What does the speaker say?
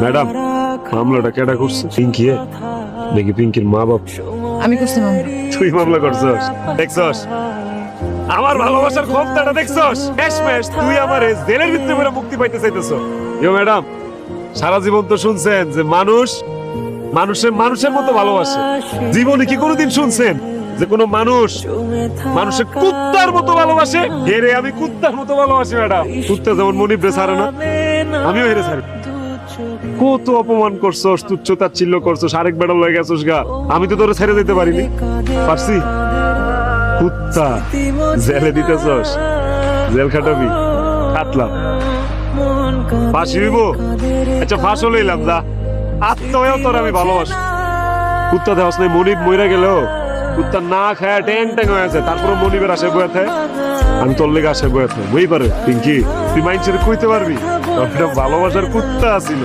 Madam, মামলাটা কেডা করছে? পিঙ্কি নাকি পিঙ্কির মা বাপ? আমি করছি মামলা। তুই মামলা করছস? দেখছস আমার ভালোবাসার ক্ষমতাটা? দেখছস শেষমেশ তুই আমার জেলের ভিতরে করে মুক্তি পাইতে চাইতেছ। ইয়ো ম্যাডাম, সারা জীবন তো শুনছেন যে মানুষ মানুষের মতো ভালোবাসে। জীবনে কি কোনোদিন শুনছেন যে কোনো মানুষ মানুষের কুত্তার মতো ভালোবাসে? হেরে আমি কুত্তার মতো ভালোবাসি ম্যাডাম। কুত্তা যেমন মনিবরে ছাড়ে না, আমিও হেরে ছাড়ি। কত অপমান করছস, তুচ্ছ তাচ্ছিল্য করছস, আরেক বেড়া লয়ে গেছস গা। আমি তো তোরে ছেড়ে দিতে পারিনি, পারছি? কুত্তা জেলে দিতেছস, জেল খাটাবি, কাটলাম, ফাঁসি হইব। আচ্ছা ফাঁস লইলাম, যা আত্মহ্যাও তোর আমি ভালোবাসি। কুত্তা দেওয়াস নাই, মনিব মইরা গেলেও কুত্তা না খায় ট্যাং ট্যাং হয়ে আছে, তারপরে মনিবের আশায় বয়ে থাকে। আমি তোর লেগে আশায় বয়ে থাকি। বই পারে পিঙ্কি, তুই মাইন্ড ছেড়ে কইতে পারবি তোর ভালোবাসার কুত্তা আছিল।